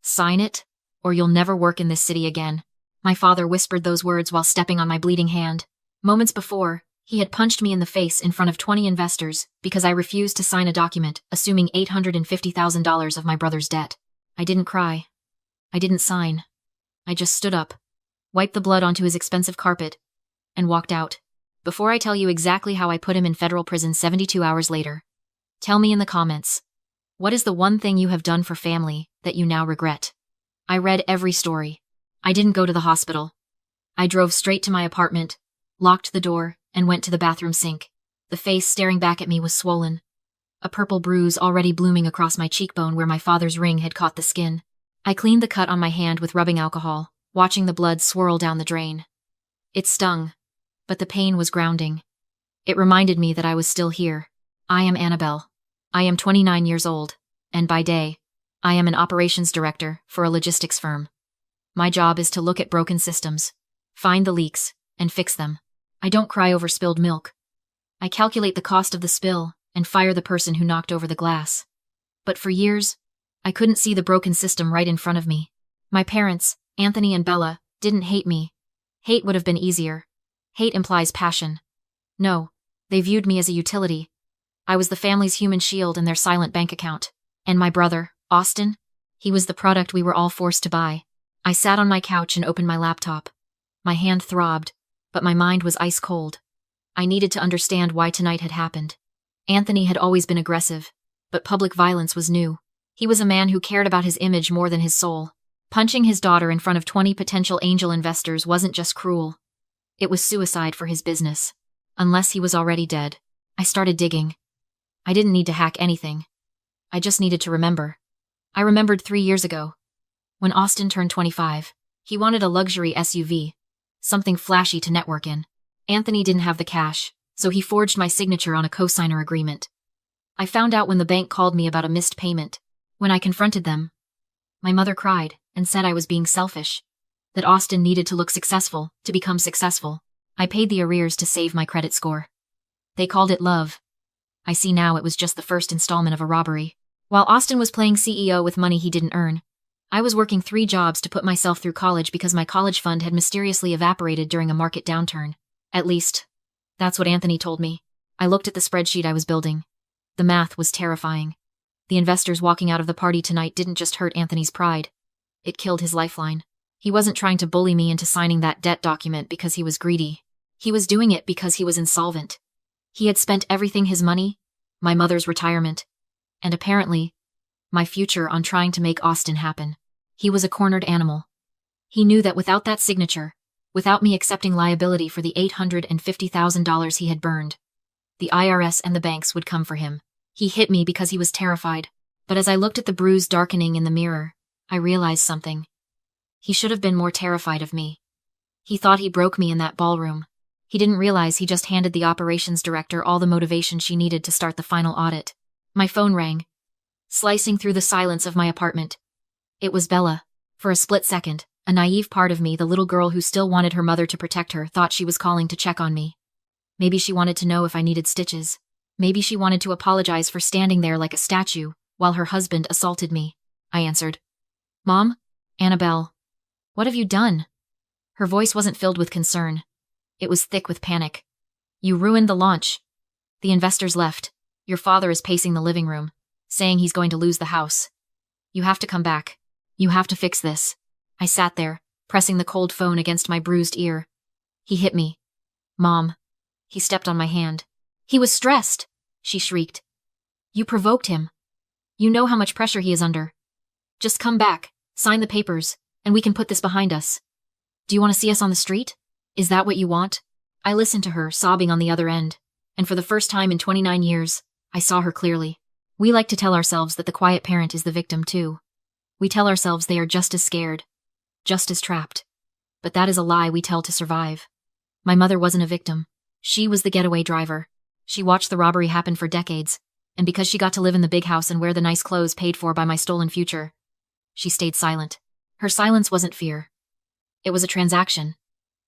Sign it, or you'll never work in this city again. My father whispered those words while stepping on my bleeding hand. Moments before, he had punched me in the face in front of 20 investors because I refused to sign a document assuming $850,000 of my brother's debt. I didn't cry. I didn't sign. I just stood up, wiped the blood onto his expensive carpet, and walked out. Before I tell you exactly how I put him in federal prison 72 hours later, tell me in the comments, what is the one thing you have done for family that you now regret? I read every story. I didn't go to the hospital. I drove straight to my apartment, locked the door, and went to the bathroom sink. The face staring back at me was swollen, a purple bruise already blooming across my cheekbone where my father's ring had caught the skin. I cleaned the cut on my hand with rubbing alcohol, watching the blood swirl down the drain. It stung, but the pain was grounding. It reminded me that I was still here. I am Annabelle. I am 29 years old, and by day, I am an operations director for a logistics firm. My job is to look at broken systems, find the leaks, and fix them. I don't cry over spilled milk. I calculate the cost of the spill and fire the person who knocked over the glass. But for years, I couldn't see the broken system right in front of me. My parents, Anthony and Bella, didn't hate me. Hate would have been easier. Hate implies passion. No, they viewed me as a utility. I was the family's human shield and their silent bank account. And my brother, Austin, he was the product we were all forced to buy. I sat on my couch and opened my laptop. My hand throbbed, but my mind was ice cold. I needed to understand why tonight had happened. Anthony had always been aggressive, but public violence was new. He was a man who cared about his image more than his soul. Punching his daughter in front of 20 potential angel investors wasn't just cruel. It was suicide for his business. Unless he was already dead. I started digging. I didn't need to hack anything. I just needed to remember. I remembered 3 years ago. When Austin turned 25, he wanted a luxury SUV. Something flashy to network in. Anthony didn't have the cash, so he forged my signature on a cosigner agreement. I found out when the bank called me about a missed payment. When I confronted them, my mother cried and said I was being selfish. That Austin needed to look successful to become successful. I paid the arrears to save my credit score. They called it love. I see now it was just the first installment of a robbery. While Austin was playing CEO with money he didn't earn, I was working 3 jobs to put myself through college because my college fund had mysteriously evaporated during a market downturn. At least, that's what Anthony told me. I looked at the spreadsheet I was building. The math was terrifying. The investors walking out of the party tonight didn't just hurt Anthony's pride. It killed his lifeline. He wasn't trying to bully me into signing that debt document because he was greedy. He was doing it because he was insolvent. He had spent everything, his money, my mother's retirement, and apparently, my future on trying to make Austin happen. He was a cornered animal. He knew that without that signature, without me accepting liability for the $850,000 he had burned, the IRS and the banks would come for him. He hit me because he was terrified, but as I looked at the bruise darkening in the mirror, I realized something. He should have been more terrified of me. He thought he broke me in that ballroom. He didn't realize he just handed the operations director all the motivation she needed to start the final audit. My phone rang, slicing through the silence of my apartment. It was Bella. For a split second, a naive part of me, the little girl who still wanted her mother to protect her, thought she was calling to check on me. Maybe she wanted to know if I needed stitches. Maybe she wanted to apologize for standing there like a statue while her husband assaulted me. I answered. Mom? Annabelle. What have you done? Her voice wasn't filled with concern. It was thick with panic. You ruined the launch. The investors left. Your father is pacing the living room, saying he's going to lose the house. You have to come back. You have to fix this. I sat there, pressing the cold phone against my bruised ear. He hit me. Mom. He stepped on my hand. He was stressed, she shrieked. You provoked him. You know how much pressure he is under. Just come back, sign the papers, and we can put this behind us. Do you want to see us on the street? Is that what you want? I listened to her, sobbing on the other end, and for the first time in 29 years, I saw her clearly. We like to tell ourselves that the quiet parent is the victim too. We tell ourselves they are just as scared, just as trapped. But that is a lie we tell to survive. My mother wasn't a victim. She was the getaway driver. She watched the robbery happen for decades, and because she got to live in the big house and wear the nice clothes paid for by my stolen future, she stayed silent. Her silence wasn't fear. It was a transaction.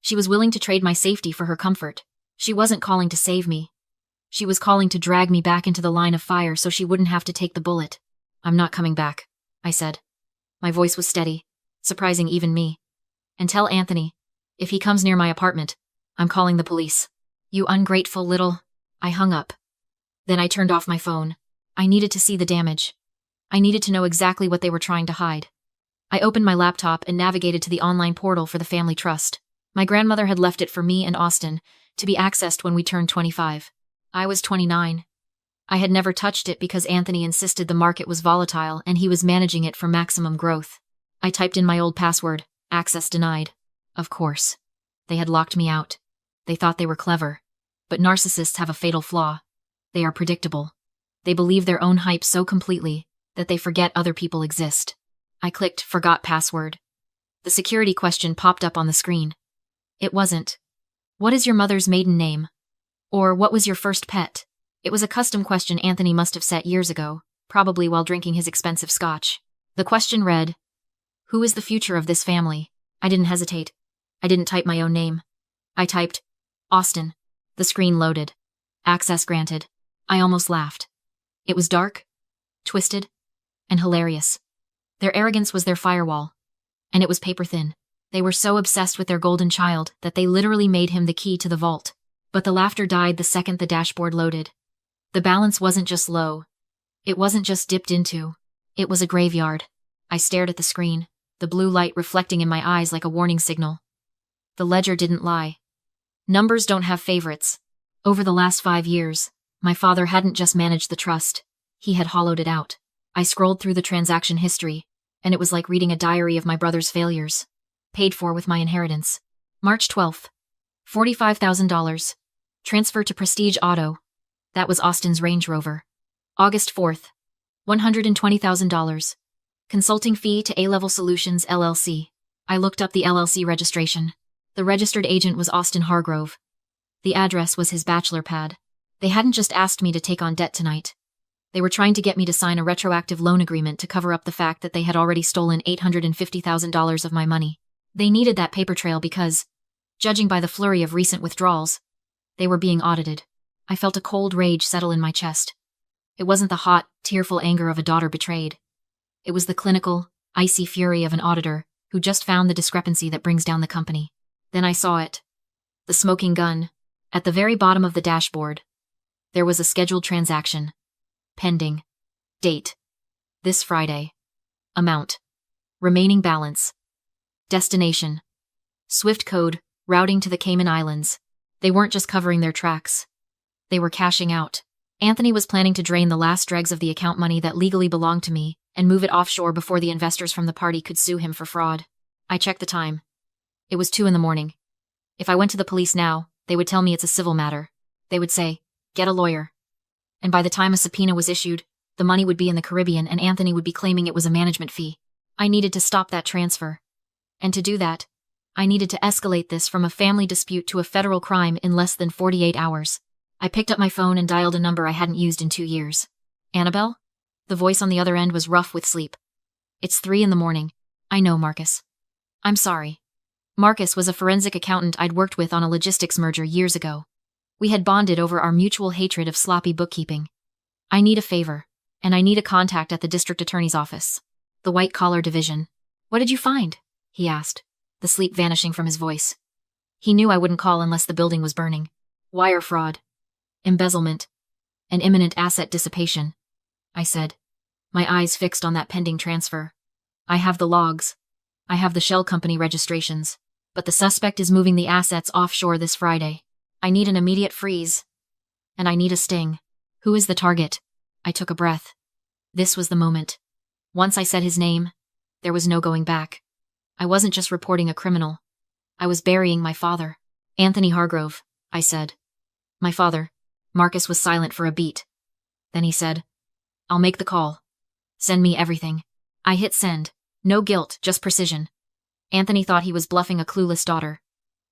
She was willing to trade my safety for her comfort. She wasn't calling to save me. She was calling to drag me back into the line of fire so she wouldn't have to take the bullet. I'm not coming back, I said. My voice was steady, surprising even me. "And tell Anthony, if he comes near my apartment, I'm calling the police." "You ungrateful little..." I hung up. Then I turned off my phone. I needed to see the damage. I needed to know exactly what they were trying to hide. I opened my laptop and navigated to the online portal for the family trust. My grandmother had left it for me and Austin, to be accessed when we turned 25. I was 29. I had never touched it because Anthony insisted the market was volatile and he was managing it for maximum growth. I typed in my old password, access denied. Of course. They had locked me out. They thought they were clever. But narcissists have a fatal flaw. They are predictable. They believe their own hype so completely that they forget other people exist. I clicked forgot password. The security question popped up on the screen. It wasn't, "What is your mother's maiden name?" Or "What was your first pet?" It was a custom question Anthony must have set years ago, probably while drinking his expensive scotch. The question read, "Who is the future of this family?" I didn't hesitate. I didn't type my own name. I typed, Austin. The screen loaded. Access granted. I almost laughed. It was dark, twisted, and hilarious. Their arrogance was their firewall. And it was paper thin. They were so obsessed with their golden child that they literally made him the key to the vault. But the laughter died the second the dashboard loaded. The balance wasn't just low. It wasn't just dipped into. It was a graveyard. I stared at the screen, the blue light reflecting in my eyes like a warning signal. The ledger didn't lie. Numbers don't have favorites. Over the last 5 years, my father hadn't just managed the trust. He had hollowed it out. I scrolled through the transaction history, and it was like reading a diary of my brother's failures. Paid for with my inheritance. March 12th. $45,000. Transfer to Prestige Auto. That was Austin's Range Rover. August 4th. $120,000. Consulting fee to A-Level Solutions LLC. I looked up the LLC registration. The registered agent was Austin Hargrove. The address was his bachelor pad. They hadn't just asked me to take on debt tonight. They were trying to get me to sign a retroactive loan agreement to cover up the fact that they had already stolen $850,000 of my money. They needed that paper trail because, judging by the flurry of recent withdrawals, they were being audited. I felt a cold rage settle in my chest. It wasn't the hot, tearful anger of a daughter betrayed. It was the clinical, icy fury of an auditor who just found the discrepancy that brings down the company. Then I saw it. The smoking gun. At the very bottom of the dashboard. There was a scheduled transaction. Pending. Date. This Friday. Amount. Remaining balance. Destination. Swift code, routing to the Cayman Islands. They weren't just covering their tracks. They were cashing out. Anthony was planning to drain the last dregs of the account money that legally belonged to me and move it offshore before the investors from the party could sue him for fraud. I checked the time. It was 2 a.m. If I went to the police now, they would tell me it's a civil matter. They would say, "Get a lawyer." And by the time a subpoena was issued, the money would be in the Caribbean and Anthony would be claiming it was a management fee. I needed to stop that transfer. And to do that, I needed to escalate this from a family dispute to a federal crime in less than 48 hours. I picked up my phone and dialed a number I hadn't used in 2 years. "Annabelle?" The voice on the other end was rough with sleep. "It's 3 a.m. I know, Marcus. I'm sorry." Marcus was a forensic accountant I'd worked with on a logistics merger years ago. We had bonded over our mutual hatred of sloppy bookkeeping. "I need a favor, and I need a contact at the district attorney's office. The white-collar division." "What did you find?" he asked, the sleep vanishing from his voice. He knew I wouldn't call unless the building was burning. "Wire fraud. Embezzlement. And imminent asset dissipation," I said, my eyes fixed on that pending transfer. "I have the logs. I have the shell company registrations. But the suspect is moving the assets offshore this Friday. I need an immediate freeze. And I need a sting." "Who is the target?" I took a breath. This was the moment. Once I said his name, there was no going back. I wasn't just reporting a criminal. I was burying my father. "Anthony Hargrove," I said. "My father." Marcus was silent for a beat. Then he said, "I'll make the call. Send me everything." I hit send. No guilt, just precision. Anthony thought he was bluffing a clueless daughter.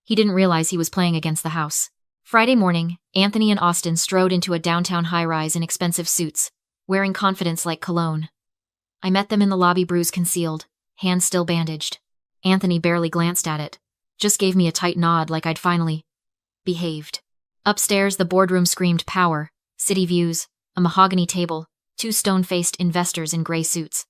He didn't realize he was playing against the house. Friday morning, Anthony and Austin strode into a downtown high-rise in expensive suits, wearing confidence like cologne. I met them in the lobby, bruise concealed, hands still bandaged. Anthony barely glanced at it, just gave me a tight nod like I'd finally behaved. Upstairs, the boardroom screamed power, city views, a mahogany table, 2 stone-faced investors in gray suits.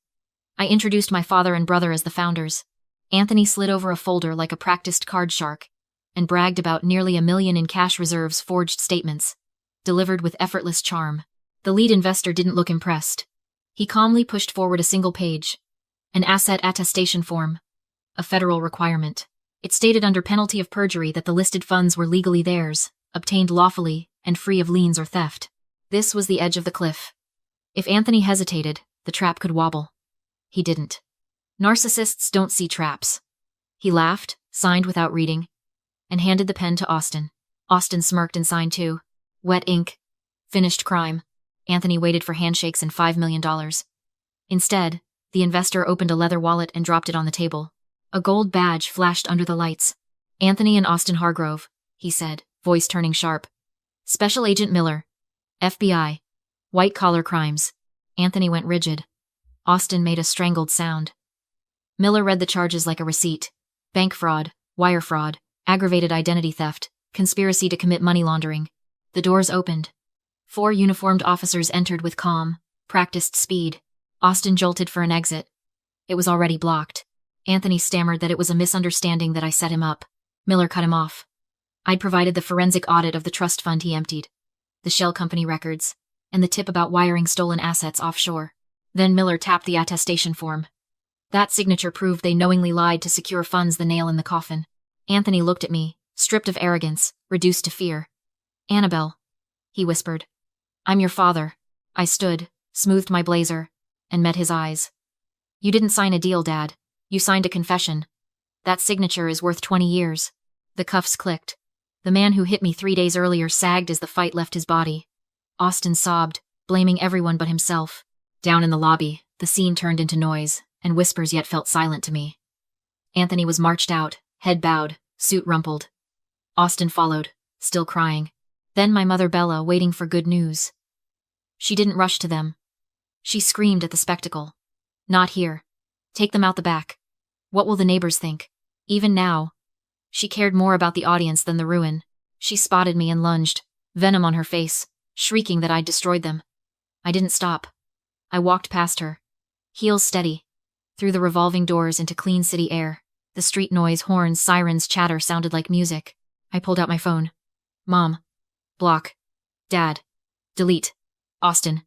I introduced my father and brother as the founders. Anthony slid over a folder like a practiced card shark and bragged about nearly $1 million in cash reserves, forged statements, delivered with effortless charm. The lead investor didn't look impressed. He calmly pushed forward a single page. An asset attestation form. A federal requirement. It stated under penalty of perjury that the listed funds were legally theirs, obtained lawfully, and free of liens or theft. This was the edge of the cliff. If Anthony hesitated, the trap could wobble. He didn't. Narcissists don't see traps. He laughed, signed without reading, and handed the pen to Austin. Austin smirked and signed too. Wet ink. Finished crime. Anthony waited for handshakes and $5 million. Instead, the investor opened a leather wallet and dropped it on the table. A gold badge flashed under the lights. Anthony and Austin Hargrove, he said, voice turning sharp. Special Agent Miller. FBI. White-collar crimes. Anthony went rigid. Austin made a strangled sound. Miller read the charges like a receipt. Bank fraud, wire fraud, aggravated identity theft, conspiracy to commit money laundering. The doors opened. 4 uniformed officers entered with calm, practiced speed. Austin jolted for an exit. It was already blocked. Anthony stammered that it was a misunderstanding, that I set him up. Miller cut him off. I'd provided the forensic audit of the trust fund he emptied, the shell company records, and the tip about wiring stolen assets offshore. Then Miller tapped the attestation form. That signature proved they knowingly lied to secure funds, the nail in the coffin. Anthony looked at me, stripped of arrogance, reduced to fear. Annabelle, he whispered. I'm your father. I stood, smoothed my blazer, and met his eyes. You didn't sign a deal, Dad. You signed a confession. That signature is worth 20 years. The cuffs clicked. The man who hit me 3 days earlier sagged as the fight left his body. Austin sobbed, blaming everyone but himself. Down in the lobby, the scene turned into noise, and whispers yet felt silent to me. Anthony was marched out, head bowed, suit rumpled. Austin followed, still crying. Then my mother Bella, waiting for good news. She didn't rush to them. She screamed at the spectacle. Not here. Take them out the back. What will the neighbors think? Even now, she cared more about the audience than the ruin. She spotted me and lunged, venom on her face, shrieking that I'd destroyed them. I didn't stop. I walked past her, heels steady, through the revolving doors into clean city air. The street noise, horns, sirens, chatter sounded like music. I pulled out my phone. Mom. Block. Dad. Delete. Austin.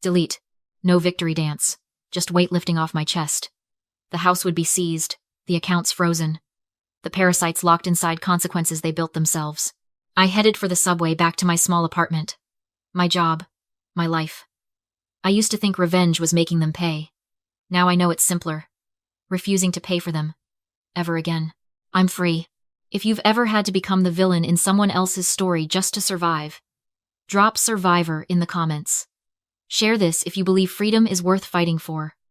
Delete. No victory dance. Just weight lifting off my chest. The house would be seized, the accounts frozen. The parasites locked inside consequences they built themselves. I headed for the subway back to my small apartment. My job. My life. I used to think revenge was making them pay. Now I know it's simpler. Refusing to pay for them. Ever again. I'm free. If you've ever had to become the villain in someone else's story just to survive, drop survivor in the comments. Share this if you believe freedom is worth fighting for.